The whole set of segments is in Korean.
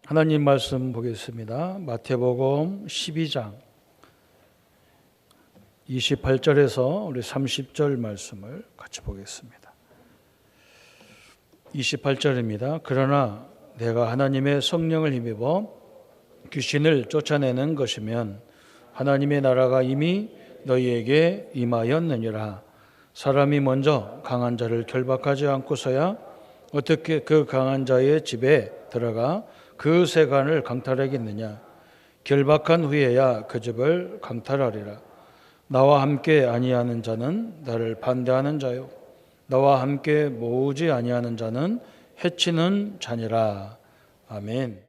하나님 말씀 보겠습니다. 마태복음 12장 28절에서 우리 30절 말씀을 같이 보겠습니다. 28절입니다. 그러나 내가 하나님의 성령을 힘입어 귀신을 쫓아내는 것이면 하나님의 나라가 이미 너희에게 임하였느니라. 사람이 먼저 강한 자를 결박하지 않고서야 어떻게 그 강한 자의 집에 들어가 그 세간을 강탈하겠느냐. 결박한 후에야 그 집을 강탈하리라. 나와 함께 아니하는 자는 나를 반대하는 자요, 나와 함께 모으지 아니하는 자는 해치는 자니라. 아멘.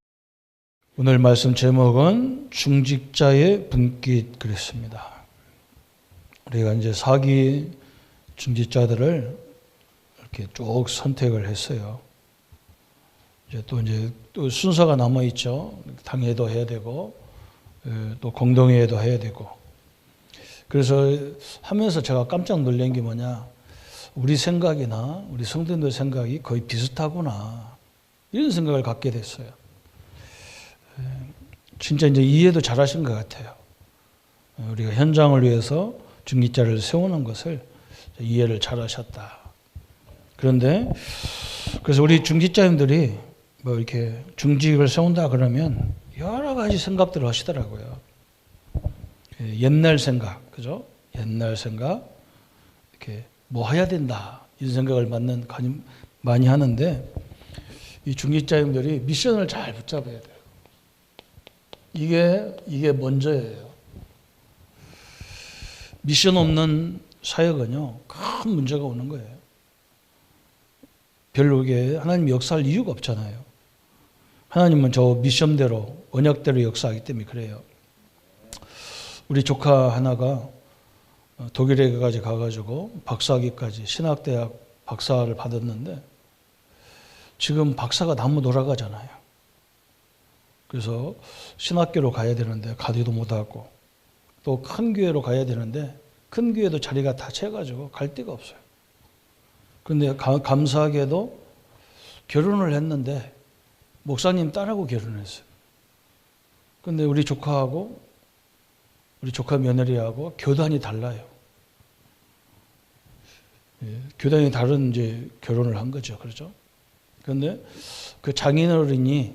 오늘 말씀 제목은 중직자의 분깃 그랬습니다. 우리가 이제 사기 중직자들을 이렇게 쭉 선택을 했어요. 이제 또 순서가 남아 있죠. 당회도 해야 되고 또 공동회도 해야 되고. 그래서 하면서 제가 깜짝 놀란 게 뭐냐, 우리 생각이나 우리 성도님들 생각이 거의 비슷하구나, 이런 생각을 갖게 됐어요. 진짜 이제 이해도 잘하신 것 같아요. 우리가 현장을 위해서 중직자를 세우는 것을 이해를 잘하셨다. 그런데 그래서 우리 중직자님들이 뭐 이렇게 중직을 세운다 그러면 여러 가지 생각들을 하시더라고요. 옛날 생각, 그죠? 옛날 생각, 이렇게 뭐 해야 된다, 이런 생각을 많이 하는데, 이 중직자님들이 미션을 잘 붙잡아야 돼요. 이게 먼저예요. 미션 없는 사역은요, 큰 문제가 오는 거예요. 별로 이게 하나님 역사할 이유가 없잖아요. 하나님은 저 미션대로, 언약대로 역사하기 때문에 그래요. 우리 조카 하나가 독일에까지 가가지고 박사학위까지, 신학대학 박사를 받았는데 지금 박사가 너무 돌아가잖아요. 그래서 신학교로 가야 되는데 가지도 못하고, 또 큰 교회로 가야 되는데 큰 교회도 자리가 다 채가지고 갈 데가 없어요. 그런데 감사하게도 결혼을 했는데 목사님 딸하고 결혼했어요. 그런데 우리 조카하고 우리 조카 며느리하고 교단이 달라요. 교단이 다른 이제 결혼을 한 거죠. 그렇죠? 그런데 그 장인어른이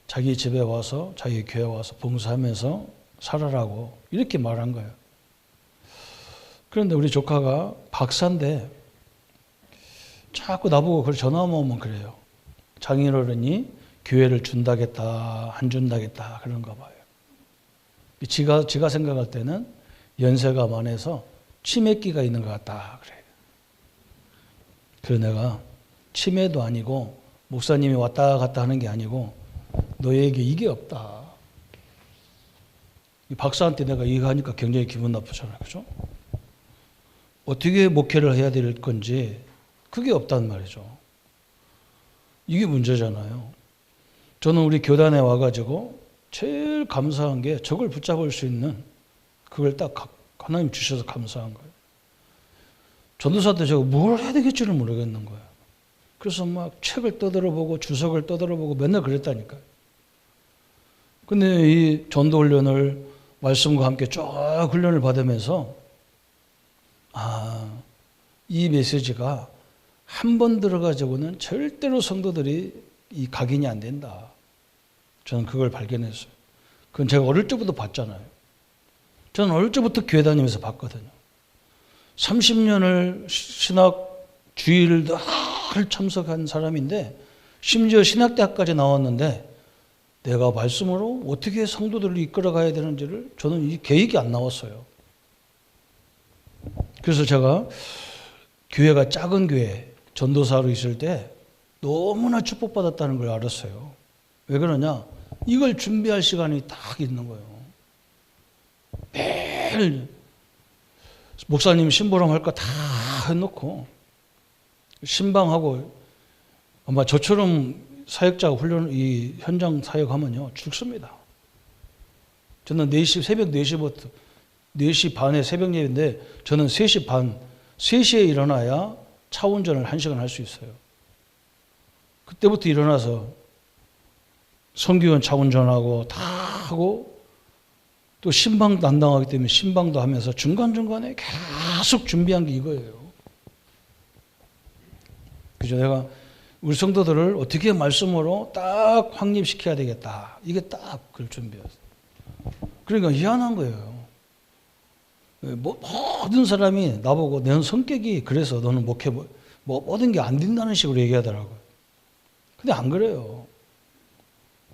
자기 집에 와서, 자기 교회 와서 봉사하면서 살아라고 이렇게 말한 거예요. 그런데 우리 조카가 박사인데 자꾸 나보고 그걸 전화만 오면 그래요. 장인어른이 교회를 준다겠다, 안 준다겠다, 그런가 봐요. 지가 생각할 때는 연세가 많아서 치매기가 있는 것 같다, 그래요. 그래서 내가 치매도 아니고 목사님이 왔다 갔다 하는 게 아니고 너에게 이게 없다. 이 박사한테 내가 이거 하니까 굉장히 기분 나쁘잖아요. 그죠? 어떻게 목회를 해야 될 건지 그게 없단 말이죠. 이게 문제잖아요. 저는 우리 교단에 와가지고 제일 감사한 게 저걸 붙잡을 수 있는, 그걸 딱 하나님 주셔서 감사한 거예요. 전도사 때 제가 뭘 해야 될지를 모르겠는 거예요. 그래서 막 책을 떠들어보고 주석을 떠들어보고 맨날 그랬다니까요. 근데 이 전도 훈련을 말씀과 함께 쭉 훈련을 받으면서 이 메시지가 한 번 들어가지고는 절대로 성도들이 이 각인이 안 된다. 저는 그걸 발견했어요. 그건 제가 어릴 적부터 봤잖아요. 저는 어릴 적부터 교회 다니면서 봤거든요. 30년을 신학 주일을 늘 참석한 사람인데, 심지어 신학대학까지 나왔는데 내가 말씀으로 어떻게 성도들을 이끌어가야 되는지를 저는 이 계획이 안 나왔어요. 그래서 제가 교회가 작은 교회 전도사로 있을 때 너무나 축복받았다는 걸 알았어요. 왜 그러냐? 이걸 준비할 시간이 딱 있는 거예요. 매일 목사님 심부름 할 거 다 해놓고 신방하고, 아마 저처럼 사역자 훈련, 이 현장 사역하면요 죽습니다. 저는 새벽 4시부터 4시 반에 새벽 예배인데 저는 3시 반, 3시에 일어나야 차 운전을 1시간 할 수 있어요. 그때부터 일어나서 선교원 차 운전하고 다 하고 또 신방도 안 당하기 때문에 신방도 하면서 중간중간에 계속 준비한 게 이거예요. 그죠? 내가 우리 성도들을 어떻게 말씀으로 딱 확립시켜야 되겠다. 이게 딱 그걸 준비했어요. 그러니까 희한한 거예요. 모든 사람이 나보고 내 성격이 그래서 너는 목회 모든 게 안 된다는 식으로 얘기하더라고요. 근데 안 그래요.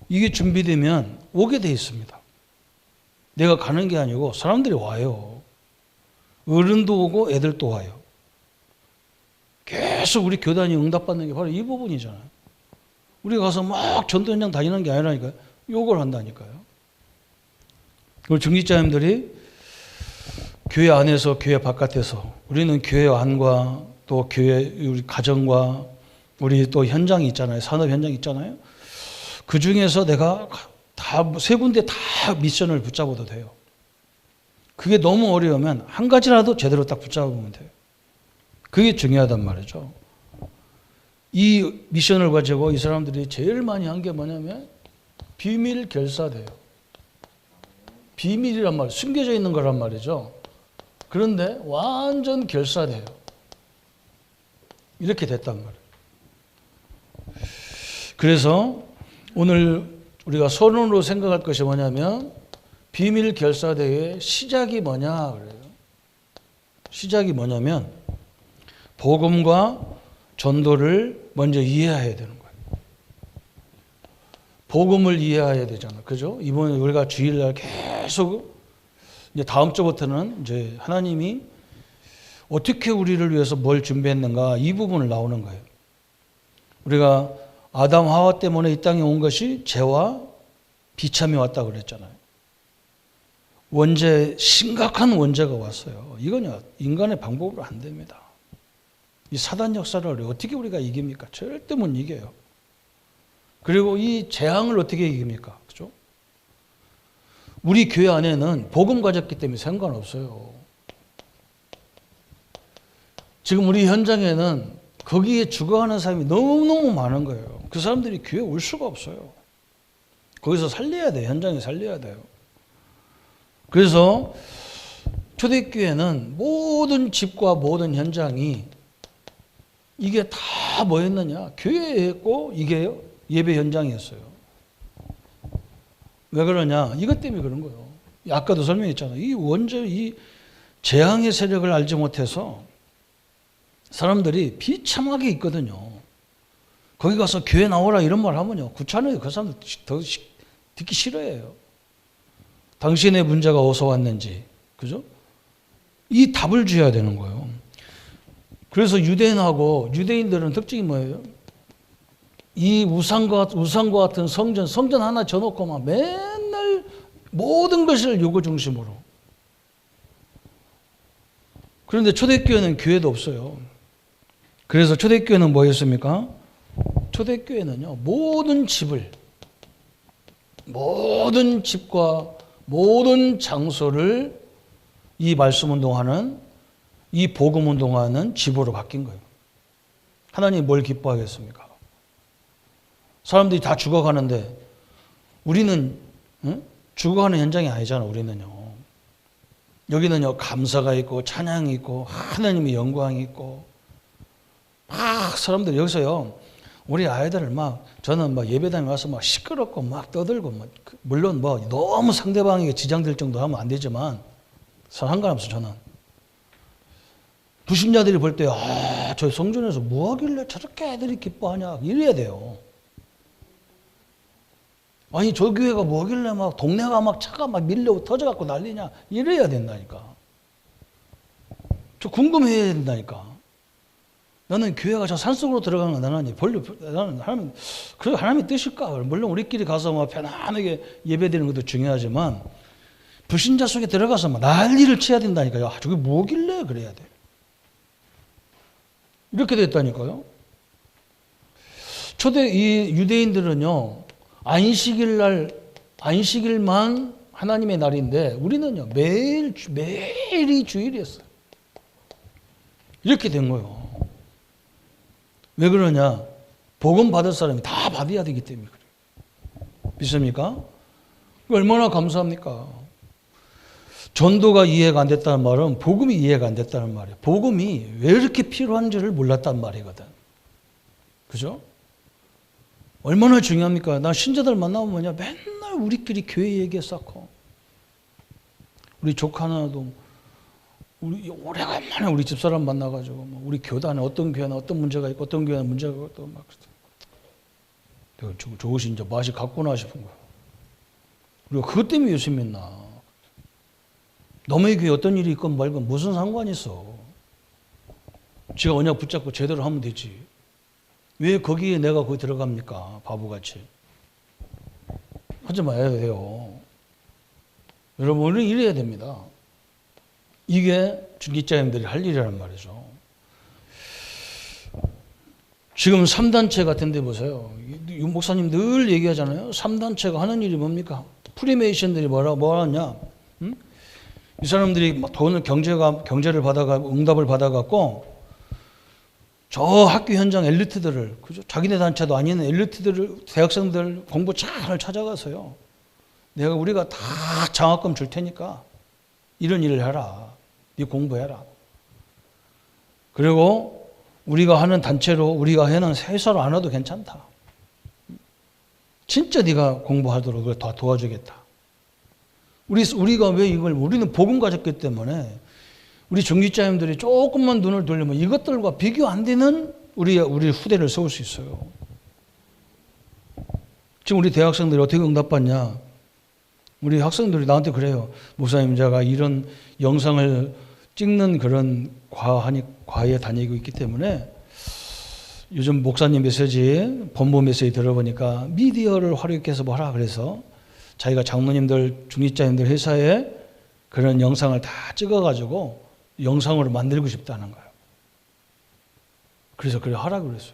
이게 준비되면 오게 돼 있습니다. 내가 가는 게 아니고 사람들이 와요. 어른도 오고 애들도 와요. 계속 우리 교단이 응답받는 게 바로 이 부분이잖아요. 우리가 가서 막 전도 현장 다니는 게 아니라니까요. 욕을 한다니까요. 우리 중직자님들이 교회 안에서 교회 바깥에서 우리는 교회 안과 또 교회 우리 가정과 우리 또 현장이 있잖아요. 산업 현장이 있잖아요. 그 중에서 내가 다 세 군데 다 미션을 붙잡아도 돼요. 그게 너무 어려우면 한 가지라도 제대로 딱 붙잡으면 돼요. 그게 중요하단 말이죠. 이 미션을 가지고 이 사람들이 제일 많이 한 게 뭐냐면 비밀 결사돼요. 비밀이란 말, 숨겨져 있는 거란 말이죠. 그런데 완전 결사돼요. 이렇게 됐단 말이에요. 그래서 오늘 우리가 선언으로 생각할 것이 뭐냐면 비밀 결사대회의 시작이 뭐냐 그래요. 시작이 뭐냐면 복음과 전도를 먼저 이해해야 되는 거예요. 복음을 이해해야 되잖아. 그죠? 이번에 우리가 주일날 계속 이제 다음 주부터는 이제 하나님이 어떻게 우리를 위해서 뭘 준비했는가 이 부분을 나오는 거예요. 우리가 아담 하와 때문에 이 땅에 온 것이 죄와 비참이 왔다고 그랬잖아요. 원죄, 심각한 원죄가 왔어요. 이건요, 인간의 방법으로 안 됩니다. 이 사단 역사를 어떻게 우리가 이깁니까? 절대 못 이겨요. 그리고 이 재앙을 어떻게 이깁니까? 그죠? 우리 교회 안에는 복음 가졌기 때문에 상관없어요. 지금 우리 현장에는 거기에 죽어가는 사람이 너무너무 많은 거예요. 그 사람들이 교회에 올 수가 없어요. 거기서 살려야 돼요. 현장에 살려야 돼요. 그래서 초대교회는 모든 집과 모든 현장이 이게 다 뭐였느냐? 교회였고 이게 예배 현장이었어요. 왜 그러냐? 이것 때문에 그런 거예요. 아까도 설명했잖아요. 이 원죄, 이 재앙의 세력을 알지 못해서 사람들이 비참하게 있거든요. 거기 가서 교회 나오라 이런 말 하면요. 귀찮아요. 그 사람들 더 듣기 싫어해요. 당신의 문제가 어디서 왔는지. 그죠? 이 답을 줘야 되는 거예요. 그래서 유대인들은 특징이 뭐예요? 이 우상과 같은 성전 하나 져놓고 막 맨날 모든 것을 요구 중심으로. 그런데 초대교회는 교회도 없어요. 그래서 초대교회는 뭐였습니까? 초대교회는요, 모든 집과 모든 장소를 이 말씀 운동하는, 이 복음 운동하는 집으로 바뀐 거예요. 하나님이 뭘 기뻐하겠습니까? 사람들이 다 죽어가는데 우리는 죽어가는 현장이 아니잖아. 우리는요. 여기는요, 감사가 있고 찬양이 있고 하나님의 영광이 있고 막 사람들 여기서요, 우리 아이들을 저는 예배당에 와서 시끄럽고 막 떠들고 물론 너무 상대방에게 지장될 정도 하면 안 되지만 상관없어. 저는 불신자들이 볼 때 저 성전에서 뭐 하길래 저렇게 애들이 기뻐하냐 이래야 돼요. 아니 저 교회가 뭐 하길래 동네가 차가 밀려 터져갖고 난리냐 이래야 된다니까. 저 궁금해야 된다니까. 나는 교회가 저 산속으로 들어가는 건 나는 하나님의 뜻일까? 물론 우리끼리 가서 편안하게 예배드리는 것도 중요하지만 불신자 속에 들어가서 난리를 쳐야 된다니까요. 저게 뭐길래 그래야 돼. 이렇게 됐다니까요. 이 유대인들은요, 안식일만 하나님의 날인데 우리는요, 매일이 주일이었어요. 이렇게 된 거예요. 왜 그러냐? 복음 받을 사람이 다 받아야 되기 때문에 그래요. 믿습니까? 얼마나 감사합니까? 전도가 이해가 안 됐다는 말은 복음이 이해가 안 됐다는 말이에요. 복음이 왜 이렇게 필요한지를 몰랐단 말이거든. 그죠? 얼마나 중요합니까? 나 신자들 만나면 뭐냐? 맨날 우리끼리 교회 얘기했었고. 우리 조카나도 우리 오래간만에 우리 집사람 만나가지고 우리 교단에 어떤 교회는 어떤 문제가 있고 어떤 교회는 문제가 있고 또 막 내가 저것이 이제 맛이 갔구나 싶은 거야. 우리가 그것 때문에 예수 믿나? 너의 교회 어떤 일이 있건 말건 무슨 상관이 있어? 지가 언약 붙잡고 제대로 하면 되지. 왜 거기에 내가 거기 들어갑니까? 바보같이. 하지 말아야 돼요. 여러분은 이래야 됩니다. 이게 중직자님들이 할 일이란 말이죠. 지금 3단체 같은 데 보세요. 윤 목사님 늘 얘기하잖아요. 3단체가 하는 일이 뭡니까? 프리메이션들이 뭐 하냐? 응? 이 사람들이 돈을 경제를 응답을 받아갖고 저 학교 현장 엘리트들을, 그죠? 자기네 단체도 아닌 엘리트들을, 대학생들 공부 잘 찾아가서요. 우리가 다 장학금 줄 테니까 이런 일을 해라. 네 공부해라. 그리고 우리가 하는 단체로 우리가 해는 회사로 안 와도 괜찮다. 진짜 네가 공부하도록 그걸 다 도와주겠다. 우리가 왜 우리는 복음 가졌기 때문에 우리 중직자님들이 조금만 눈을 돌리면 이것들과 비교 안 되는 우리 후대를 세울 수 있어요. 지금 우리 대학생들이 어떻게 응답받냐? 우리 학생들이 나한테 그래요. 목사님, 제가 이런 영상을 찍는 그런 과에 다니고 있기 때문에 요즘 목사님 메시지, 본부 메시지 들어보니까 미디어를 활용해서 뭐라 그래서 자기가 장로님들, 중직자님들 회사에 그런 영상을 다 찍어가지고 영상으로 만들고 싶다는 거예요. 그래서 그래 하라고 그랬어요.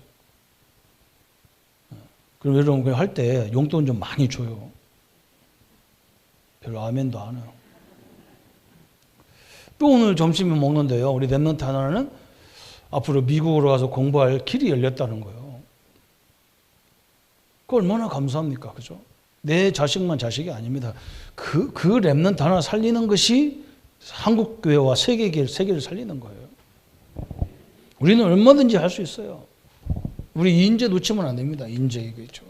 그럼 여러분 할 때 용돈 좀 많이 줘요. 별로 아멘도 안 해요. 또 오늘 점심에 먹는데요. 우리 랩런트 하나는 앞으로 미국으로 가서 공부할 길이 열렸다는 거예요. 그 얼마나 감사합니까? 그죠? 내 자식만 자식이 아닙니다. 그 랩런트 하나 살리는 것이 한국교회와 세계를 살리는 거예요. 우리는 얼마든지 할 수 있어요. 우리 인재 놓치면 안 됩니다. 인재 이거죠.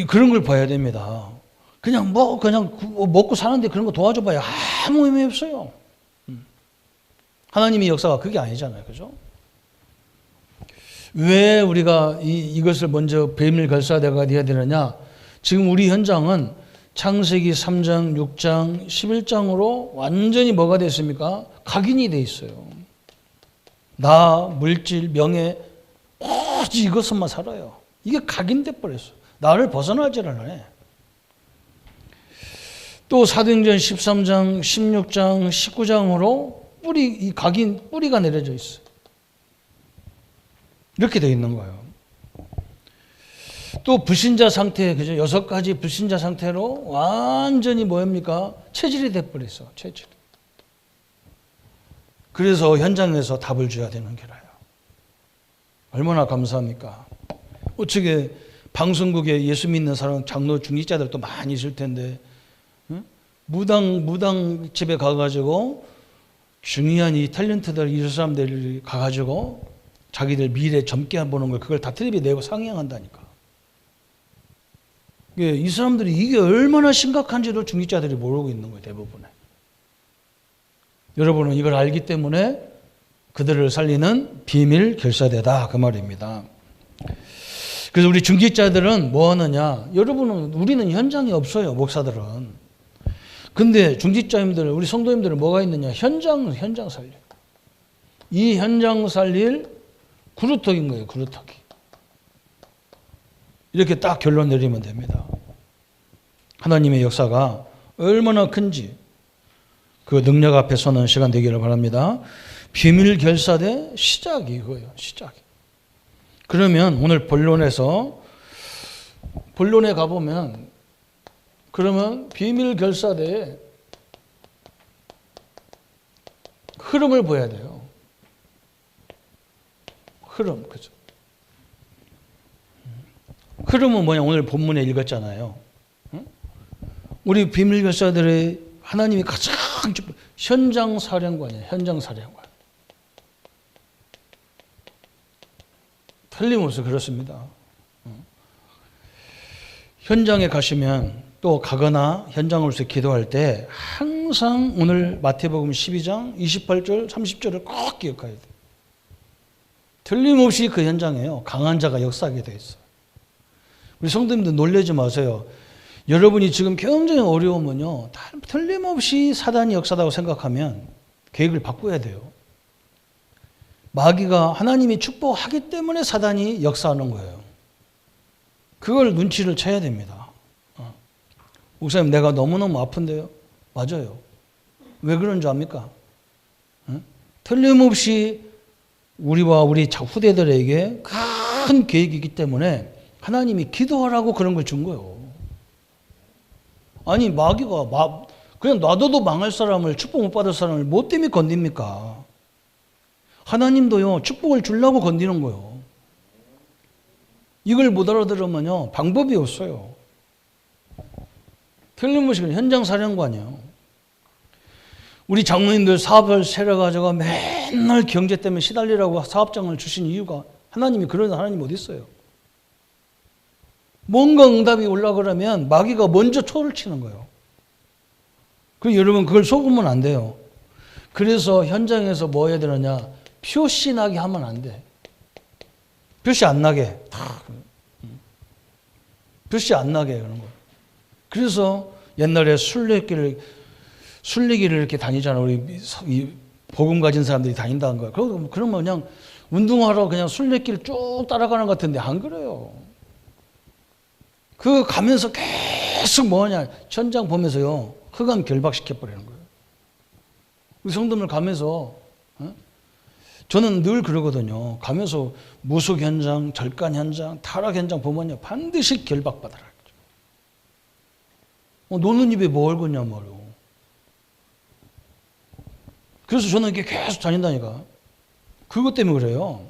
그런 걸 봐야 됩니다. 그냥 먹고 사는데 그런 거 도와줘봐야 아무 의미 없어요. 하나님의 역사가 그게 아니잖아요. 그죠? 왜 우리가 이것을 먼저 비밀결사대가 되어야 되느냐? 지금 우리 현장은 창세기 3장, 6장, 11장으로 완전히 뭐가 됐습니까? 각인이 돼 있어요. 나, 물질, 명예, 오직 이것만 살아요. 이게 각인돼 버렸어요. 나를 벗어나질 않아요. 또 사도행전 13장, 16장, 19장으로 이 각인, 뿌리가 내려져 있어요. 이렇게 되어 있는 거예요. 또 불신자 상태, 그죠? 6가지 불신자 상태로 완전히 뭐입니까? 체질이 돼버렸어. 체질. 그래서 현장에서 답을 줘야 되는 게라요. 얼마나 감사합니까? 어떻게 방송국에 예수 믿는 사람, 장로, 중직자들도 많이 있을 텐데, 응? 무당 집에 가가지고 중요한 이 탤런트들, 이 사람들이 가가지고 자기들 미래 젊게 보는 걸 그걸 다 텔레비에 내고 상영한다니까. 이 사람들이 이게 얼마나 심각한지도 중직자들이 모르고 있는 거예요, 대부분에. 여러분은 이걸 알기 때문에 그들을 살리는 비밀 결사대다 그 말입니다. 그래서 우리 중직자들은 뭐 하느냐? 우리는 현장이 없어요, 목사들은. 근데 중직자님들, 우리 성도님들은 뭐가 있느냐? 현장 살려. 이 현장 살릴 그루터기인 거예요, 그루터기. 이렇게 딱 결론 내리면 됩니다. 하나님의 역사가 얼마나 큰지 그 능력 앞에 서는 시간 되기를 바랍니다. 비밀 결사대 시작이 이거예요. 시작이. 그러면 오늘 본론에 가보면 그러면 비밀 결사대의 흐름을 보여야 돼요. 흐름, 그죠? 그러면 뭐냐, 오늘 본문에 읽었잖아요. 응? 우리 비밀결사들의 하나님이 가장 현장 사령관이에요. 현장 사령관. 틀림없이 그렇습니다. 현장에 가시면 또 가거나 현장으로서 기도할 때 항상 오늘 마태복음 12장 28절 30절을 꼭 기억해야 돼요. 틀림없이 그 현장에요, 강한 자가 역사하게 돼 있어요. 우리 성도님들 놀라지 마세요. 여러분이 지금 굉장히 어려우면요, 틀림없이 사단이 역사다고 생각하면 계획을 바꿔야 돼요. 마귀가 하나님이 축복하기 때문에 사단이 역사하는 거예요. 그걸 눈치를 채야 됩니다. 목사님, 내가 너무너무 아픈데요? 맞아요. 왜 그런 줄 압니까? 틀림없이 우리와 우리 후대들에게 큰 계획이기 때문에 하나님이 기도하라고 그런 걸 준 거예요. 아니, 마귀가 그냥 놔둬도 망할 사람을, 축복 못 받을 사람을 뭐 때문에 건듭니까? 하나님도요, 축복을 주려고 건드는 거예요. 이걸 못 알아들으면요, 방법이 없어요. 틀림없이 현장 사령관이에요. 우리 장로님들 사업을 세려가지고 맨날 경제 때문에 시달리라고 사업장을 주신 이유가, 하나님이 그런 하나님이 어디 있어요? 뭔가 응답이 올라가려면 마귀가 먼저 초를 치는 거예요. 그리고 여러분, 그걸 속으면 안 돼요. 그래서 현장에서 뭐 해야 되느냐? 표시 나게 하면 안 돼. 표시 안 나게. 표시 안 나게 그런 거예요. 그래서 옛날에 순례기를 이렇게 다니잖아요. 우리 복음 가진 사람들이 다닌다는 거예요. 그러면 그냥 운동하러 그냥 순례길 쭉 따라가는 것 같은데 안 그래요. 그 가면서 계속 뭐냐, 현장 보면서요, 흑암 결박시켜버리는 거예요. 우리 성도들 가면서, 저는 늘 그러거든요. 가면서 무속 현장, 절간 현장, 타락 현장 보면요, 반드시 결박받아라. 노는 입에 뭐 얽었냐 말이요. 그래서 저는 이렇게 계속 다닌다니까. 그것 때문에 그래요.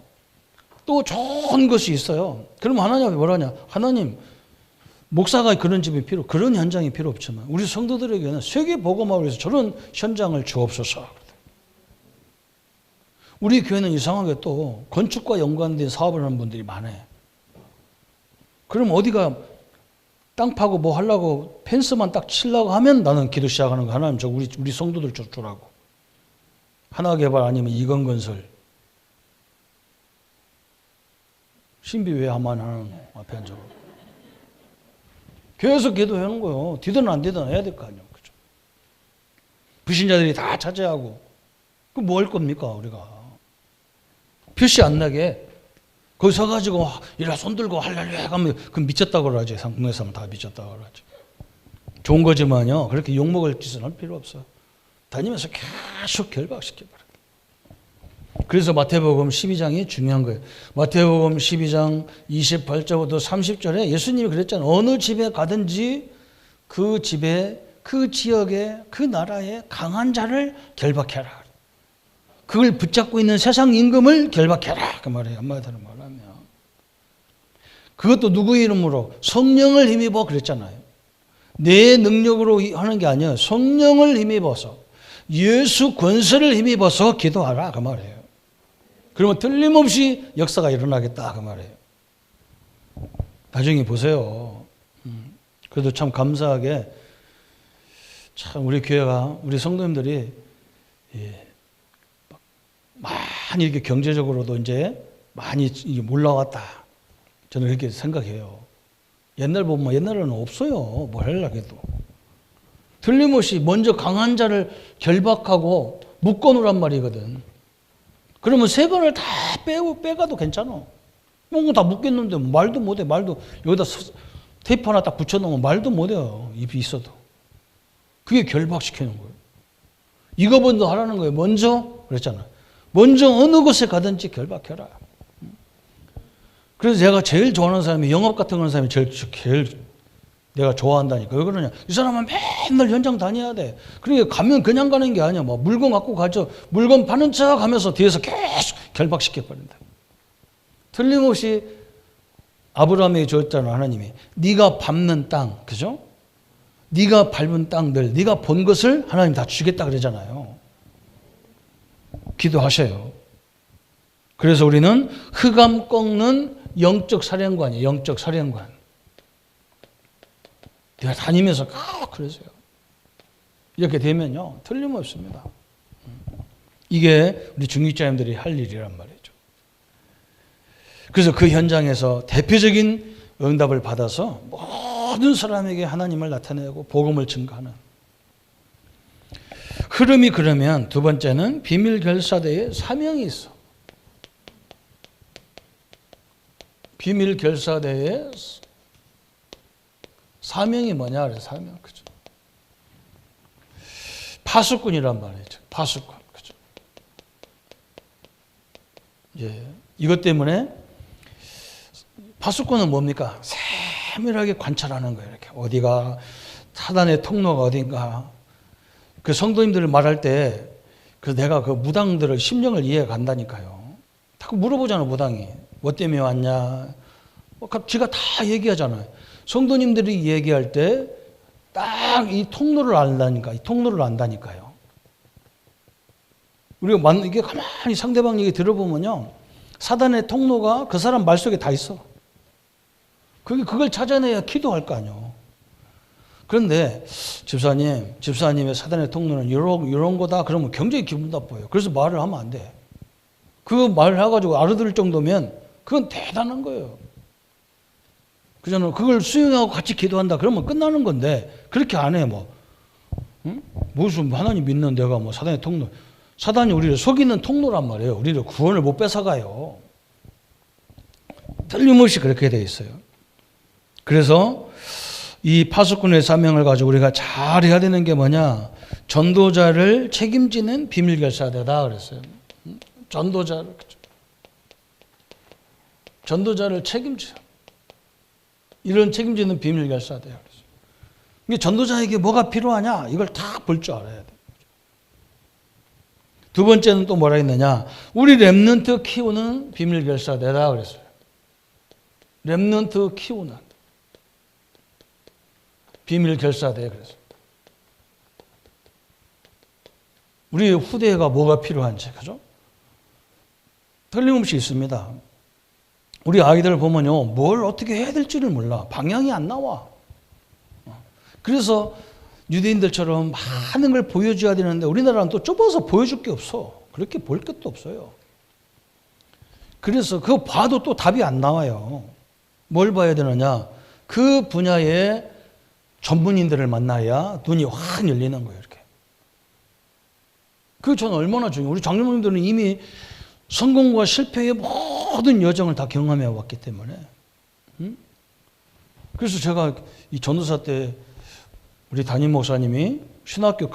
또 좋은 것이 있어요. 그러면 하나님이 뭐라냐? 하나님, 목사가 그런 집이 그런 현장이 필요 없지만 우리 성도들에게는 세계 복음화를 위해서 저런 현장을 주옵소서. 우리 교회는 이상하게 또 건축과 연관된 사업을 하는 분들이 많아요. 그럼 어디가 땅 파고 뭐 하려고 펜스만 딱 치려고 하면 나는 기도 시작하는 거. 하나님, 저 우리 성도들 주라고. 하나개발 아니면 이건건설. 신비 왜 하만 하는 앞에 앉아. 계속 기도하는 거예요. 되든 안 되든 해야 될 거 아니에요. 그죠? 불신자들이 다 차지하고. 그럼 뭐 할 겁니까, 우리가? 표시 안 나게. 거기 서가지고, 이라 손 들고 할렐루야 하면, 그럼 미쳤다고 그러지. 국내 사람 다 미쳤다고 그러지. 좋은 거지만요, 그렇게 욕먹을 짓은 할 필요 없어. 다니면서 계속 결박시켜버려. 그래서 마태복음 12장이 중요한 거예요. 마태복음 12장 28절부터 30절에 예수님이 그랬잖아요. 어느 집에 가든지 그 집에, 그 지역에, 그 나라에 강한 자를 결박해라. 그걸 붙잡고 있는 세상 임금을 결박해라. 그 말이에요. 한마디로 말하면. 그것도 누구의 이름으로? 성령을 힘입어 그랬잖아요. 내 능력으로 하는 게 아니에요. 성령을 힘입어서, 예수 권세를 힘입어서 기도하라. 그 말이에요. 그러면 틀림없이 역사가 일어나겠다. 그 말이에요. 나중에 보세요. 그래도 참 감사하게, 참 우리 교회가, 우리 성도님들이 많이 이렇게 경제적으로도 이제 많이 올라왔다. 저는 그렇게 생각해요. 옛날 보면 옛날에는 없어요. 뭘 하려고 해도. 틀림없이 먼저 강한 자를 결박하고 묶어놓으란 말이거든. 그러면 세 번을 다 빼가도 괜찮아. 뭔가 다 묶였는데 말도 못해. 말도 여기다 테이프 하나 딱 붙여놓으면 말도 못해요. 입이 있어도. 그게 결박시키는 거예요. 이거 먼저 하라는 거예요. 먼저 그랬잖아. 먼저 어느 곳에 가든지 결박해라. 그래서 제가 제일 좋아하는 사람이, 영업 같은 거 하는 사람이 제일 내가 좋아한다니까. 왜 그러냐? 이 사람은 맨날 현장 다녀야 돼. 그러니까 가면 그냥 가는 게 아니야. 뭐 물건 갖고 가죠. 물건 파는 척 하면서 뒤에서 계속 결박시켜버린다. 틀림없이 아브라함에게 줬잖아, 하나님이. 네가 밟는 땅, 그죠? 네가 밟은 땅들, 네가 본 것을 하나님 다 주겠다 그러잖아요. 기도하셔요. 그래서 우리는 흑암 꺾는 영적 사령관이에요. 영적 사령관. 내가 다니면서 그러세요. 이렇게 되면요, 틀림없습니다. 이게 우리 중직자님들이 할 일이란 말이죠. 그래서 그 현장에서 대표적인 응답을 받아서 모든 사람에게 하나님을 나타내고 복음을 증거하는 흐름이. 그러면 두 번째는 비밀 결사대에 사명이 있어. 비밀 결사대에 사명이 뭐냐 그래서 사명, 그죠? 파수꾼이란 말이죠. 파수꾼, 그죠? 예, 이것 때문에 파수꾼은 뭡니까? 세밀하게 관찰하는 거예요. 이렇게 어디가 사단의 통로가 어딘가. 그 성도님들을 말할 때, 그 내가 그 무당들의 심령을 이해해 간다니까요. 자꾸 물어보잖아, 무당이. 뭐 때문에 왔냐? 지가 다 얘기하잖아요. 성도님들이 얘기할 때 딱 이 통로를 안다니까, 이 통로를 안다니까요. 우리가 이게 가만히 상대방 얘기 들어보면요, 사단의 통로가 그 사람 말 속에 다 있어. 그걸 찾아내야 기도할 거 아니에요. 그런데 집사님의 사단의 통로는 이런 거다 그러면 굉장히 기분 나빠요. 그래서 말을 하면 안 돼. 그 말을 해가지고 알아들을 정도면 그건 대단한 거예요. 그잖아요. 그걸 수용하고 같이 기도한다 그러면 끝나는 건데 그렇게 안 해. 뭐 응? 무슨 하나님 믿는 내가 뭐 사단의 통로, 사단이 우리를 속이는 통로란 말이에요. 우리를 구원을 못 뺏어가요. 틀림없이 그렇게 돼 있어요. 그래서 이 파수꾼의 사명을 가지고 우리가 잘 해야 되는 게 뭐냐? 전도자를 책임지는 비밀 결사대다 그랬어요. 전도자를 책임져. 이런 책임지는 비밀 결사대요. 이게 전도자에게 뭐가 필요하냐? 이걸 다 볼 줄 알아야 돼. 두 번째는 또 뭐라 했느냐? 우리 렘넌트 키우는 비밀 결사대다 그랬어요. 렘넌트 키우는 비밀 결사대 그래서 우리 후대가 뭐가 필요한지, 그죠? 틀림없이 있습니다. 우리 아이들 보면요, 뭘 어떻게 해야 될지를 몰라. 방향이 안 나와. 그래서 유대인들처럼 많은 걸 보여줘야 되는데 우리나라는 또 좁아서 보여줄 게 없어. 그렇게 볼 것도 없어요. 그래서 그거 봐도 또 답이 안 나와요. 뭘 봐야 되느냐? 그 분야의 전문인들을 만나야 눈이 확 열리는 거예요. 이렇게. 그게 저는 얼마나 중요해요. 우리 장로님들은 이미 성공과 실패의 모든 여정을 다 경험해 왔기 때문에. 그래서 제가 이 전도사 때 우리 담임 목사님이 신학교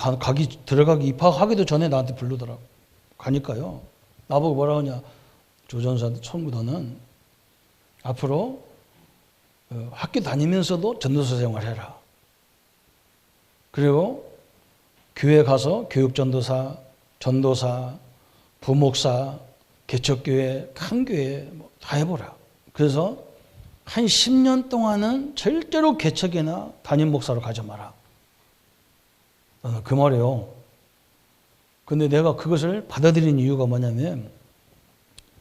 들어가기 입학하기도 전에 나한테 부르더라고. 가니까요. 나보고 뭐라 하냐? 조 전사 청구도는 앞으로 학교 다니면서도 전도사 생활해라. 그리고 교회 가서 교육전도사, 전도사, 부목사, 개척교회, 큰 교회 다 해보라. 그래서 한 10년 동안은 절대로 개척이나 담임 목사로 가지 마라. 그 말이에요. 근데 내가 그것을 받아들인 이유가 뭐냐면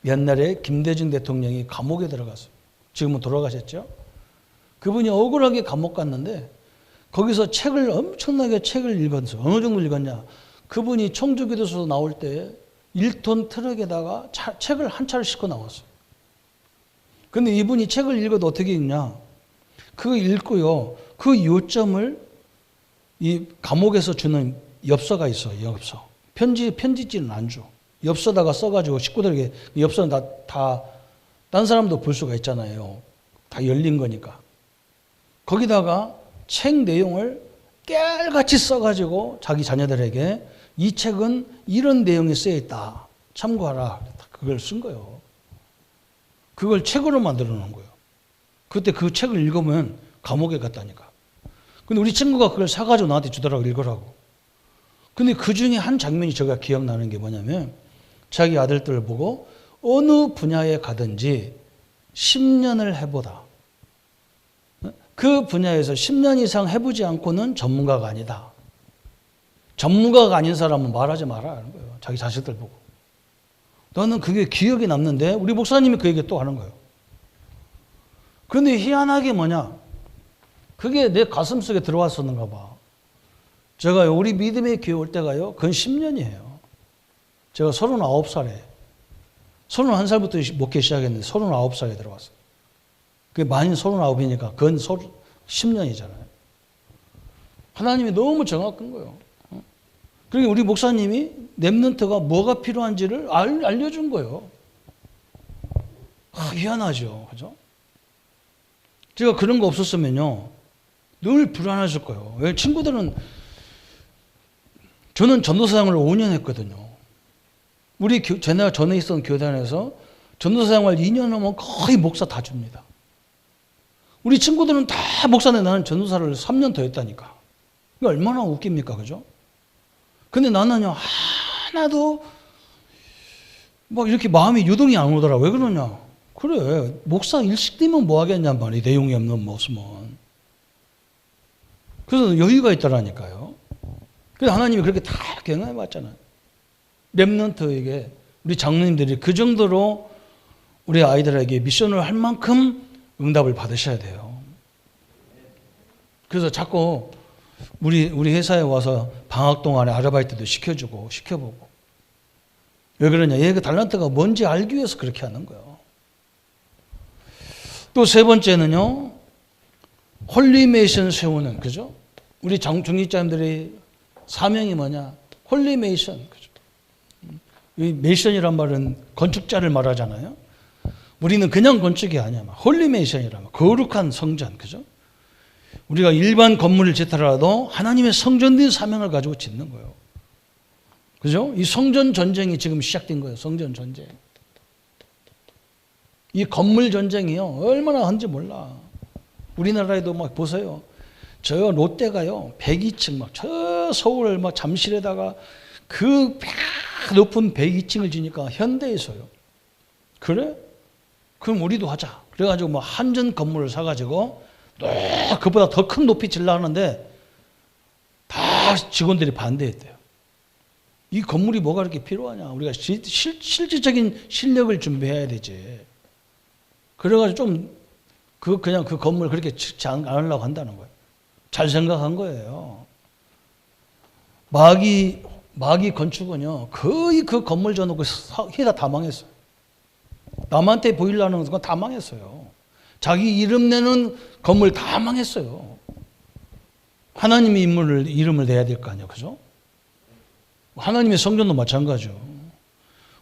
옛날에 김대중 대통령이 감옥에 들어갔어요. 지금은 돌아가셨죠. 그분이 억울하게 감옥 갔는데 거기서 엄청나게 책을 읽었어요. 어느 정도 읽었냐. 그분이 청주교도소 나올 때 1톤 트럭에다가 책을 한 차를 싣고 나왔어요. 근데 이분이 책을 읽어도 어떻게 읽냐. 그거 읽고요. 그 요점을 이 감옥에서 주는 엽서가 있어요. 엽서. 편지지는 안 줘. 엽서다가 써가지고 식구들에게 엽서는 다 딴 사람도 볼 수가 있잖아요. 다 열린 거니까. 거기다가 책 내용을 깨알같이 써가지고 자기 자녀들에게 이 책은 이런 내용이 쓰여있다. 참고하라. 그걸 쓴 거예요. 그걸 책으로 만들어 놓은 거예요. 그때 그 책을 읽으면 감옥에 갔다니까. 근데 우리 친구가 그걸 사가지고 나한테 주더라고, 읽으라고. 근데 그 중에 한 장면이 제가 기억나는 게 뭐냐면 자기 아들들을 보고 어느 분야에 가든지 10년을 해보다. 그 분야에서 10년 이상 해보지 않고는 전문가가 아니다. 전문가가 아닌 사람은 말하지 말아라는 거예요. 자기 자식들 보고. 너는 그게 기억이 남는데 우리 목사님이 그 얘기 또 하는 거예요. 그런데 희한하게 뭐냐? 그게 내 가슴 속에 들어왔었는가 봐. 제가 우리 믿음의 교회 올 때가요. 그건 10년이에요. 제가 39살에 31살부터 목회 시작했는데 39살에 들어갔어요. 그게 만인 39이니까 그건 10년이잖아요. 하나님이 너무 정확한 거예요. 그러니까 우리 목사님이 렘넌트가 뭐가 필요한지를 알려준 거예요. 희한하죠. 그죠? 제가 그런 거 없었으면요. 늘 불안하실 거예요. 왜 친구들은 저는 전도사장을 5년 했거든요. 제가 전에 있었던 교단에서 전도사장을 2년 하면 거의 목사 다 줍니다. 우리 친구들은 다 목사인데 나는 전도사를 3년 더 했다니까. 이거 얼마나 웃깁니까? 그죠? 근데 나는요, 하나도 막 이렇게 마음이 유동이 안 오더라. 왜 그러냐? 그래, 목사 일식 뛰면 뭐 하겠냔 말이야. 내용이 없는 모습은. 그래서 여유가 있더라니까요. 그래서 하나님이 그렇게 다 경험해 봤잖아요. 렘넌트에게 우리 장로님들이 그 정도로 우리 아이들에게 미션을 할 만큼 응답을 받으셔야 돼요. 그래서 자꾸 우리 회사에 와서 방학 동안에 아르바이트도 시켜주고 시켜보고. 왜 그러냐? 얘가 달란트가 뭔지 알기 위해서 그렇게 하는 거예요. 또 세 번째는요. 홀리메이션 세우는, 그죠? 우리 중직자님들의 사명이 뭐냐? 홀리메이션, 그죠? 이 메이션이란 말은 건축자를 말하잖아요. 우리는 그냥 건축이 아니야. 홀리메이션이라면 거룩한 성전, 그죠? 우리가 일반 건물을 짓더라도 하나님의 성전된 사명을 가지고 짓는 거예요. 그죠? 이 성전 전쟁이 지금 시작된 거예요. 성전 전쟁. 이 건물 전쟁이요. 얼마나 한지 몰라. 우리나라에도 막 보세요. 저 롯데가요. 102층 막 저 서울 막 잠실에다가 그 높은 102층을 지니까 현대에서요. 그래? 그럼 우리도 하자. 그래가지고 뭐 한전 건물을 사가지고 그보다 더 큰 높이 질러 하는데 다 직원들이 반대했대요. 이 건물이 뭐가 그렇게 필요하냐. 우리가 실질적인 실력을 준비해야 되지. 그래가지고 좀 그냥 그 건물 그렇게 짓지 않으려고 한다는 거예요. 잘 생각한 거예요. 마귀 건축은요, 거의 그 건물 져놓고 회사 다 망했어요. 남한테 보이려는 건 다 망했어요. 자기 이름 내는 건물 다 망했어요. 하나님의 이름을 내야 될 거 아니에요. 그죠? 하나님의 성전도 마찬가지죠.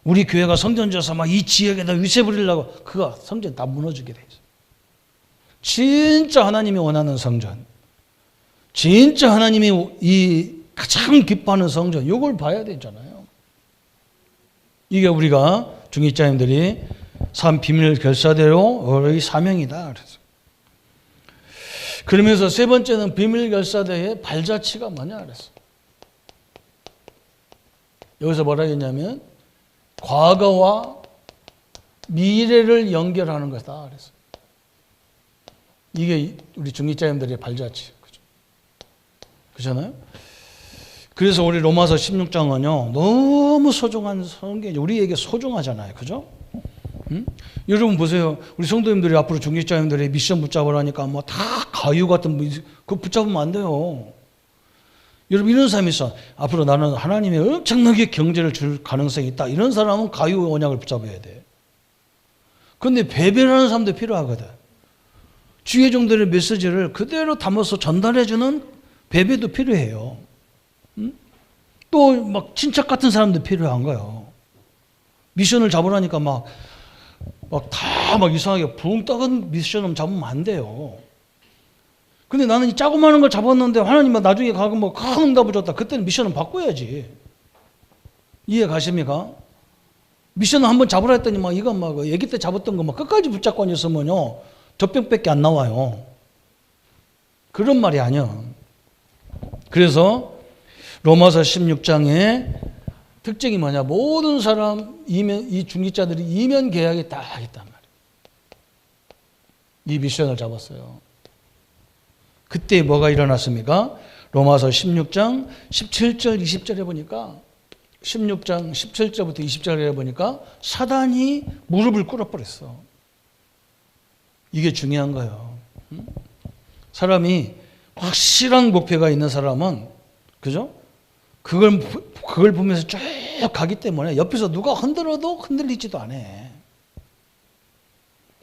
우리 교회가 성전 져서 막 이 지역에다 위세 부리려고 그거 성전 다 무너지게 돼 있어요. 진짜 하나님이 원하는 성전, 진짜 하나님이 이 가장 기뻐하는 성전, 이걸 봐야 되잖아요. 이게 우리가 중직자님들이 삶 비밀 결사대로의 사명이다. 그러면서 세 번째는 비밀 결사대의 발자취가 뭐냐 그랬어. 여기서 뭐라 했냐면 과거와 미래를 연결하는 것이다 그랬어. 이게 우리 중직자님들의 발자취. 그렇잖아요? 그래서 우리 로마서 16장은요, 너무 소중한 성경이 우리에게 소중하잖아요. 그죠? 응? 여러분 보세요. 우리 성도님들이 앞으로 중직자님들이 미션 붙잡으라니까 뭐 다 가유 같은 그거 붙잡으면 안 돼요. 여러분 이런 사람이 있어. 앞으로 나는 하나님의 엄청나게 경제를 줄 가능성이 있다. 이런 사람은 가유 언약을 붙잡아야 돼. 그런데 배변하는 사람도 필요하거든. 주의 종들의 메시지를 그대로 담아서 전달해주는 배배도 필요해요. 또 막 친척 같은 사람도 필요한 거예요. 미션을 잡으라니까 막 이상하게 붕 떠은 미션을 잡으면 안 돼요. 근데 나는 이 자그마한 걸 잡았는데 하나님 나중에 가고 뭐 큰 응답을 줬다. 그때는 미션은 바꿔야지. 이해 가십니까? 미션을 한번 잡으라 했더니 막 이거 막 아기 때 잡았던 거 막 끝까지 붙잡고 있으면요. 젖병밖에 안 나와요. 그런 말이 아니야. 그래서 로마서 16장의 특징이 뭐냐? 모든 사람 이 중직자들이 이면 계약이 딱 있단 말이에요. 이 미션을 잡았어요. 그때 뭐가 일어났습니까? 로마서 16장 17절 20절에 보니까 16장 17절부터 20절에 보니까 사단이 무릎을 꿇어버렸어. 이게 중요한 거예요. 사람이 확실한 목표가 있는 사람은, 그죠? 그걸 보면서 쭉 가기 때문에 옆에서 누가 흔들어도 흔들리지도 않아.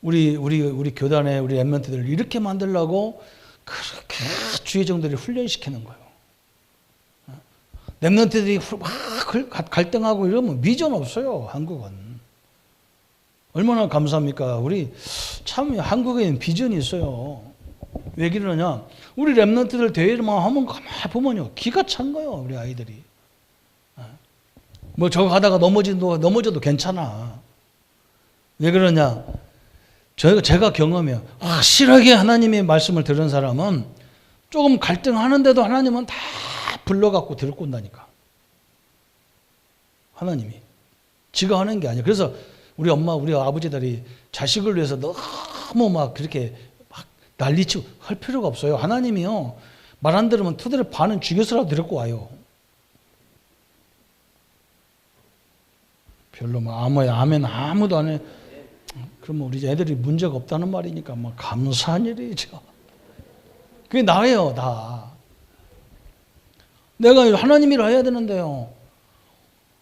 우리 교단에 우리 랩런트들을 이렇게 만들려고 그렇게 주의종들이 훈련시키는 거예요. 랩런트들이 막 갈등하고 이러면 비전 없어요, 한국은. 얼마나 감사합니까? 우리 참 한국에는 비전이 있어요. 왜 그러냐? 우리 랩런트들 대회만 하면 가만히 보면요, 기가 찬 거예요, 우리 아이들이. 뭐 저거 가다가 넘어져도 괜찮아. 왜 그러냐? 제가 경험해요. 확실하게 하나님의 말씀을 들은 사람은 조금 갈등하는데도 하나님은 다 불러갖고 들고 온다니까. 하나님이. 지가 하는 게 아니야. 그래서 우리 엄마, 우리 아버지들이 자식을 위해서 너무 막 그렇게 막 난리치고 할 필요가 없어요. 하나님이요, 말 안 들으면 토대를 반은 죽여서라도 데리고 와요. 별로 막 아멘 아무도 안 해. 그러면 우리 애들이 문제가 없다는 말이니까 막 감사한 일이죠. 그게 나예요, 다. 내가 하나님이라 해야 되는데요,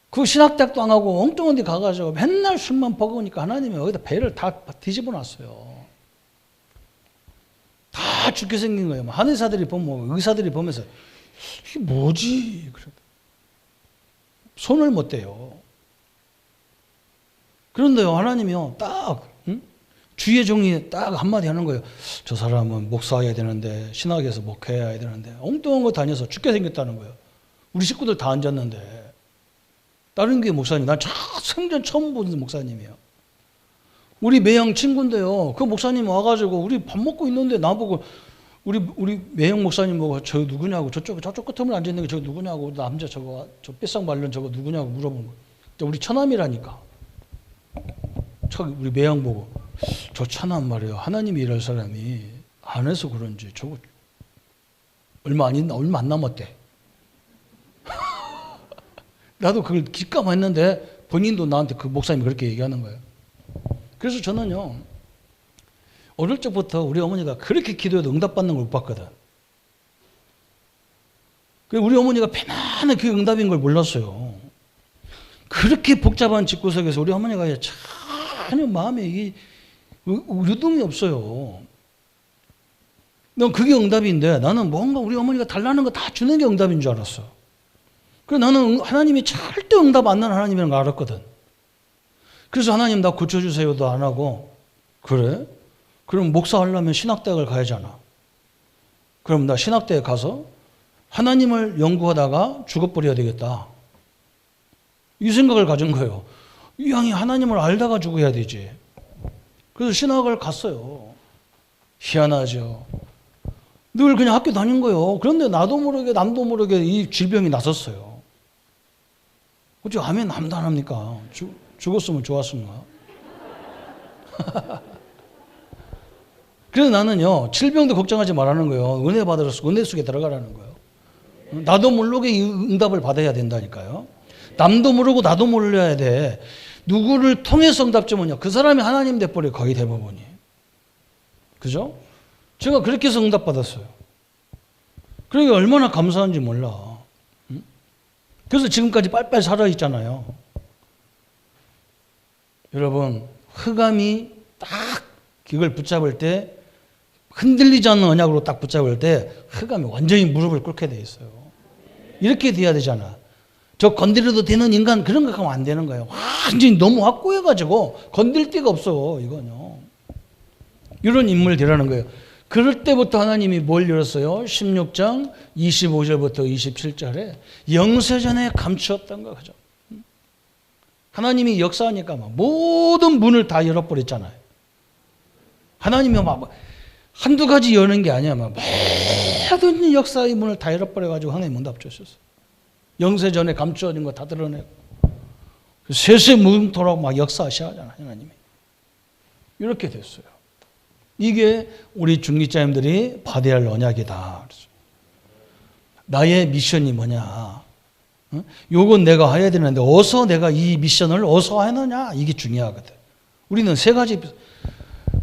그 신학대학도 안 하고 엉뚱한 데 가가지고 맨날 술만 먹으니까 하나님이 여기다 배를 다 뒤집어 놨어요. 다 죽게 생긴 거예요. 한의사들이 보면, 의사들이 보면서 이게 뭐지? 손을 못 대요. 그런데요, 하나님이요, 딱 주의 종이 딱 한마디 하는 거예요. 저 사람은 목사해야 되는데, 신학에서 목회해야 되는데 엉뚱한 거 다녀서 죽게 생겼다는 거예요. 우리 식구들 다 앉았는데. 다른 교회 목사님, 난 생전 처음 보는 목사님이에요. 우리 매형 친구인데요, 그 목사님 와가지고 우리 밥 먹고 있는데 나보고, 우리 매형 목사님 보고 저 누구냐고, 저쪽 끝으로 앉아있는 게 저 누구냐고, 남자 저거, 저 삐싹 말른 저거 누구냐고 물어보는 거예요. 우리 처남이라니까. 우리 매형 보고, 저 처남 말이에요, 하나님이 일할 사람이 안 해서 그런지 저거 얼마 안 남았대. 나도 그걸 기까했는데 본인도 나한테 그 목사님이 그렇게 얘기하는 거예요. 그래서 저는요, 어릴 적부터 우리 어머니가 그렇게 기도해도 응답받는 걸 못 봤거든. 우리 어머니가 편안한 그 응답인 걸 몰랐어요. 그렇게 복잡한 집구석에서 우리 어머니가 전혀 마음에 이 유동이 없어요. 난 그게 응답인데, 나는 뭔가 우리 어머니가 달라는 거 다 주는 게 응답인 줄 알았어. 그래서 나는 하나님이 절대 응답 안 나는 하나님이라는 걸 알았거든. 그래서 하나님 나 고쳐주세요도 안 하고, 그래? 그럼 목사 하려면 신학대학을 가야잖아. 그럼 나 신학대에 가서 하나님을 연구하다가 죽어버려야 되겠다, 이 생각을 가진 거예요. 이 양이 하나님을 알다가 죽어야 되지. 그래서 신학을 갔어요. 희한하죠. 늘 그냥 학교 다닌 거예요. 그런데 나도 모르게 남도 모르게 이 질병이 났었어요. 어째 아멘 남도 안 합니까? 죽었으면 좋았습니다. 그래서 나는요, 질병도 걱정하지 말라는 거예요. 은혜 받으러서 은혜 속에 들어가라는 거예요. 나도 모르게 이 응답을 받아야 된다니까요. 남도 모르고 나도 몰라야 돼. 누구를 통해서 응답 주면요, 그 사람이 하나님 돼버려요, 거의 대부분이. 그죠? 제가 그렇게 해서 응답 받았어요. 그러니까 얼마나 감사한지 몰라. 그래서 지금까지 빨빨 살아있잖아요. 여러분, 흑암이 딱 이걸 붙잡을 때, 흔들리지 않는 언약으로 딱 붙잡을 때 흑암이 완전히 무릎을 꿇게 돼 있어요. 이렇게 돼야 되잖아. 저 건드려도 되는 인간, 그런 거 하면 안 되는 거예요. 완전히 너무 확고해가지고 건들 데가 없어, 이건요. 이런 인물 되라는 거예요. 그럴 때부터 하나님이 뭘 열었어요? 16장 25절부터 27절에 영세전에 감추었던 거죠. 하나님이 역사하니까 막 모든 문을 다 열어버렸잖아요. 하나님이 막 한두 가지 여는 게 아니야. 막 모든 역사의 문을 다 열어버려가지고 하나님 응답 주셨어요. 영세전에 감추어진 거 다 드러내고 세세 무궁토록 막 역사하셔야 하잖아요, 하나님이. 이렇게 됐어요. 이게 우리 중직자님들이 받아야 할 언약이다. 나의 미션이 뭐냐? 요건 내가 해야 되는데 어서 내가 이 미션을 어서 하느냐? 이게 중요하거든. 우리는 세 가지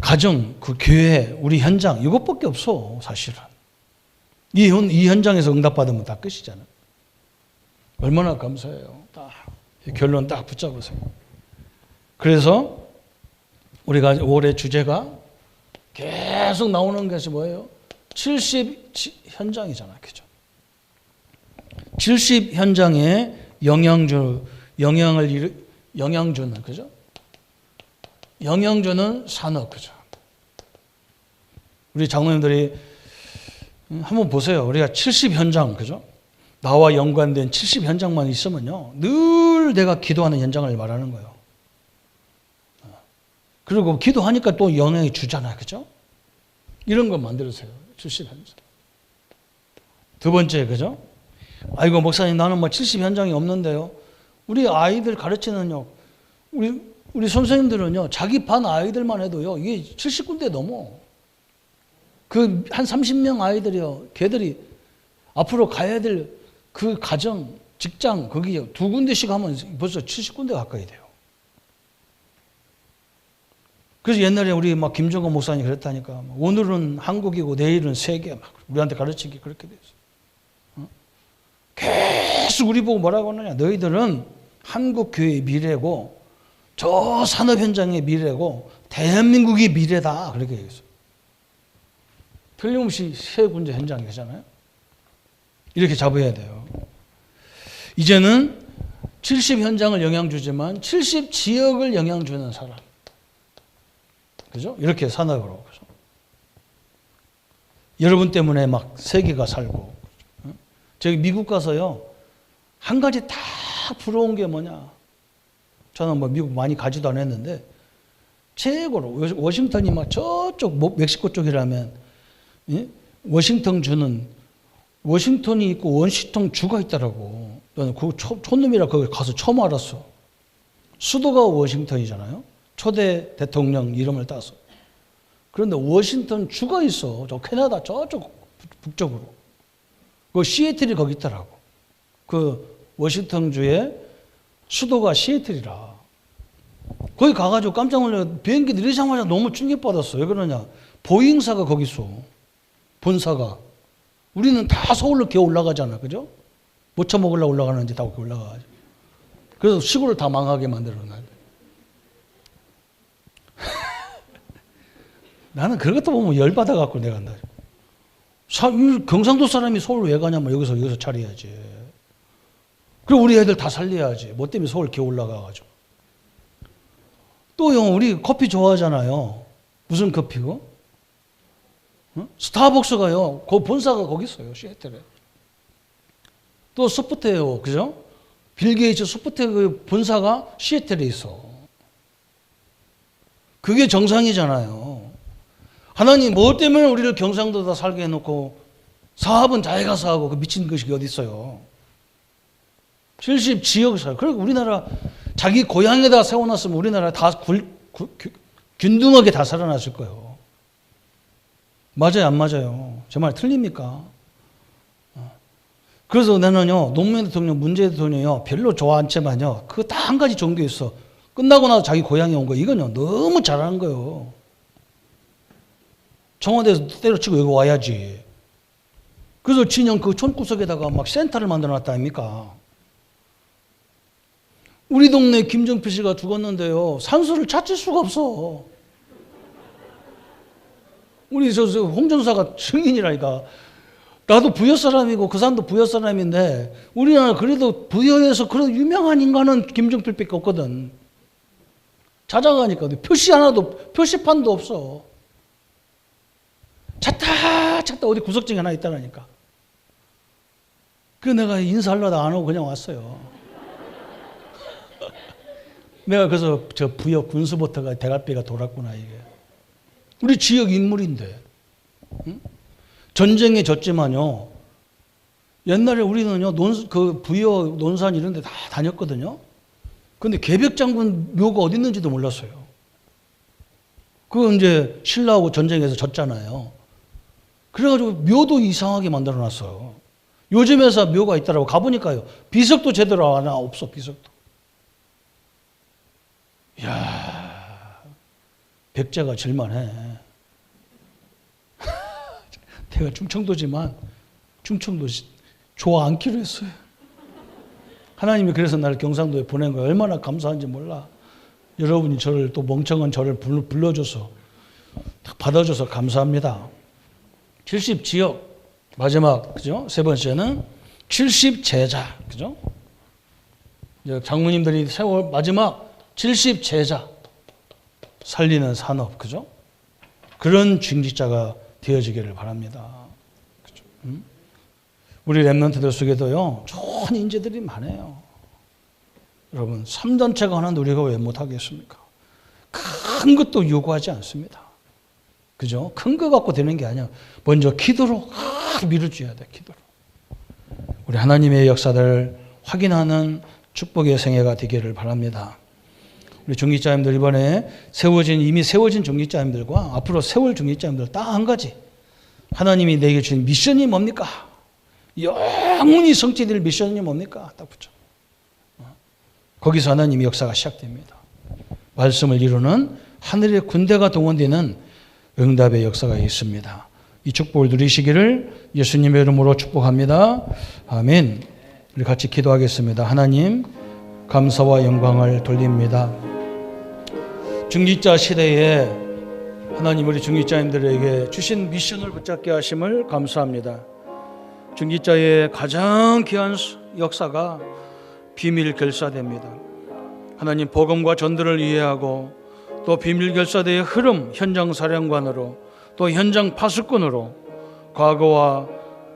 가정, 그 교회, 우리 현장 이것밖에 없어 사실은. 이 현장에서 응답받으면 다 끝이잖아. 얼마나 감사해요. 딱 결론 딱 붙잡으세요. 그래서 우리가 올해 주제가 계속 나오는 것이 뭐예요? 70 현장이잖아요. 그죠? 70 현장에 영향 주는, 그죠? 영향 주는 산업, 그죠? 우리 장로님들이 한번 보세요. 우리가 70 현장, 그죠? 나와 연관된 70 현장만 있으면요, 늘 내가 기도하는 현장을 말하는 거예요. 그리고 기도하니까 또 영향이 주잖아요. 그죠? 이런 거 만들으세요. 70 현장. 두 번째, 그죠? 아이고, 목사님, 나는 뭐 70 현장이 없는데요. 우리 아이들 가르치는요, 우리 선생님들은요, 자기 반 아이들만 해도요, 이게 70군데 넘어. 그 한 30명 아이들이요, 걔들이 앞으로 가야 될 그 가정, 직장, 거기 두 군데씩 하면 벌써 70군데 가까이 돼요. 그래서 옛날에 우리 막 김정건 목사님 그랬다니까. 오늘은 한국이고 내일은 세계, 막 우리한테 가르치기 그렇게 됐어. 계속 우리 보고 뭐라고 하느냐. 너희들은 한국 교회의 미래고, 저 산업 현장의 미래고, 대한민국의 미래다. 그렇게 얘기했어요. 틀림없이 세 군데 현장이잖아요. 이렇게 잡아야 돼요. 이제는 70 현장을 영향 주지만 70 지역을 영향 주는 사람. 그죠? 이렇게 산업으로. 그죠? 여러분 때문에 막 세계가 살고. 저기 미국 가서요, 한 가지 다 부러운 게 뭐냐. 저는 뭐 미국 많이 가지도 않았는데, 최고로, 워싱턴이 막 저쪽, 멕시코 쪽이라면, 예? 워싱턴이 있고 워싱턴 주가 있더라고. 나는 그 촌놈이라 거기 가서 처음 알았어. 수도가 워싱턴이잖아요. 초대 대통령 이름을 따서. 그런데 워싱턴 주가 있어. 저 캐나다 저쪽 북쪽으로. 그 시애틀이 거기 있더라고. 그 워싱턴 주의 수도가 시애틀이라. 거기 가가지고 깜짝 놀라 비행기 내리자마자 너무 충격받았어. 왜 그러냐. 보잉사가 거기 있어. 본사가. 우리는 다 서울로 기어 올라가잖아. 그죠? 못 처먹으려고 올라가는지 다 그렇게 올라가가지고. 그래서 시골을 다 망하게 만들어놔. 나는 그런 것도 보면 열받아갖고 내가 간다. 경상도 사람이 서울 왜 가냐면 여기서 차려야지. 그리고 우리 애들 다 살려야지. 뭐 때문에 서울 기어 올라가가지고. 또요, 우리 커피 좋아하잖아요. 무슨 커피고? 스타벅스가요, 그 본사가 거기 있어요, 시애틀에. 또 소프트웨어, 그죠? 빌 게이츠 소프트웨어 본사가 시애틀에 있어. 그게 정상이잖아요. 하나님, 뭐 때문에 우리를 경상도에다 살게 해놓고 사업은 자기가 하고 그 미친 것이 어디 있어요? 70 지역을 살아요. 그리고 우리나라 자기 고향에다 세워놨으면 우리나라 다 균등하게 다 살아났을 거예요. 맞아요, 안 맞아요? 제 말 틀립니까? 그래서 나는요, 노무현 대통령, 문재인 대통령이요, 별로 좋아하지만요, 그거 다 한 가지 종교 있어. 끝나고 나서 자기 고향에 온 거, 이건요, 너무 잘하는 거예요. 청와대에서 때려치고 여기 와야지. 그래서 진영 그 촌구석에다가 막 센터를 만들어 놨다 아닙니까? 우리 동네 김정필 씨가 죽었는데요, 산소를 찾을 수가 없어. 우리 홍 전사가 증인이라니까. 나도 부여 사람이고 그 사람도 부여 사람인데 우리나라 그래도 부여에서 그래도 유명한 인간은 김정필밖에 없거든. 찾아가니까 표시판도 없어. 찾다 어디 구석증이 하나 있다라니까. 그래서 내가 인사하려다 안 오고 그냥 왔어요. 내가 그래서 저 부여 군수부터가 대갈비가 돌았구나 이게. 우리 지역 인물인데. 응? 전쟁에 졌지만요. 옛날에 우리는요, 그 부여, 논산 이런 데 다 다녔거든요. 근데 계백장군 묘가 어디 있는지도 몰랐어요. 그 이제 신라하고 전쟁에서 졌잖아요. 그래가지고 묘도 이상하게 만들어 놨어요. 요즘에서 묘가 있더라고. 가보니까요. 비석도 제대로 하나 없어, 비석도. 이야, 백제가 질만해. 내가 충청도지만 충청도 좋아 않기로 했어요. 하나님이 그래서 나를 경상도에 보낸 거예요. 얼마나 감사한지 몰라. 여러분이 저를 또 멍청한 저를 불러줘서 받아줘서 감사합니다. 70지역 마지막 그죠? 세 번째는 70제자 그죠? 장모님들이 세월 마지막 70제자 살리는 산업 그죠? 그런 중직자가 되어지기를 바랍니다. 그죠? 우리 렘넌트들 속에도요 좋은 인재들이 많아요. 여러분 3단체가 하나 우리가 왜 못하겠습니까? 큰 것도 요구하지 않습니다. 그죠? 큰 거 갖고 되는 게 아니야. 먼저 기도로 밀어줘야 돼. 기도로. 우리 하나님의 역사를 확인하는 축복의 생애가 되기를 바랍니다. 우리 중직자님들 이번에 이미 세워진 중직자님들과 앞으로 세울 중직자님들 딱 한 가지. 하나님이 내게 주신 미션이 뭡니까? 영원히 성취될 미션이 뭡니까? 딱 붙여. 거기서 하나님의 역사가 시작됩니다. 말씀을 이루는 하늘의 군대가 동원되는 응답의 역사가 있습니다. 이 축복을 누리시기를 예수님의 이름으로 축복합니다. 아멘. 우리 같이 기도하겠습니다. 하나님, 감사와 영광을 돌립니다. 중직자 시대에 하나님 우리 중직자님들에게 주신 미션을 붙잡게 하심을 감사합니다. 중직자의 가장 귀한 역사가 비밀 결사대입니다. 하나님 복음과 전도를 이해하고 또 비밀 결사대의 흐름 현장 사령관으로 또 현장 파수꾼으로 과거와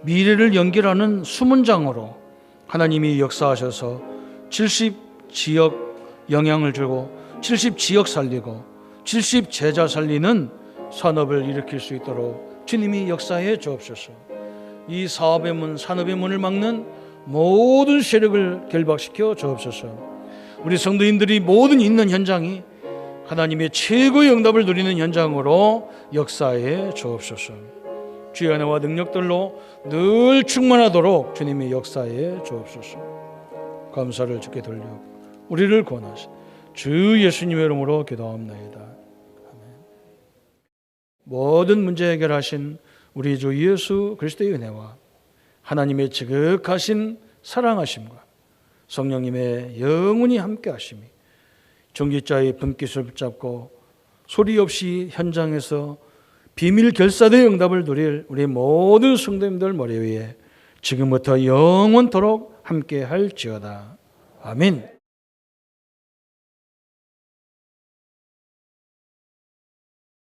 미래를 연결하는 수문장으로 하나님이 역사하셔서 70지역 영향을 주고 70지역 살리고 70제자 살리는 산업을 일으킬 수 있도록 주님이 역사해 주옵소서. 이 사업의 문, 산업의 문을 막는 모든 세력을 결박시켜 주옵소서. 우리 성도인들이 모든 있는 현장이 하나님의 최고의 응답을 누리는 현장으로 역사해 주옵소서. 주의 은혜와 능력들로 늘 충만하도록 주님의 역사해 주옵소서. 감사를 주께 돌려 우리를 구원하신 주 예수님의 이름으로 기도합나이다. 아멘. 모든 문제 해결하신 우리 주 예수 그리스도의 은혜와 하나님의 지극하신 사랑하심과 성령님의 영원히 함께 하심이 중직자의 분깃을 붙잡고 소리 없이 현장에서 비밀 결사대의 응답을 누릴 우리 모든 성도님들 머리 위에 지금부터 영원토록 함께 할지어다. 아멘.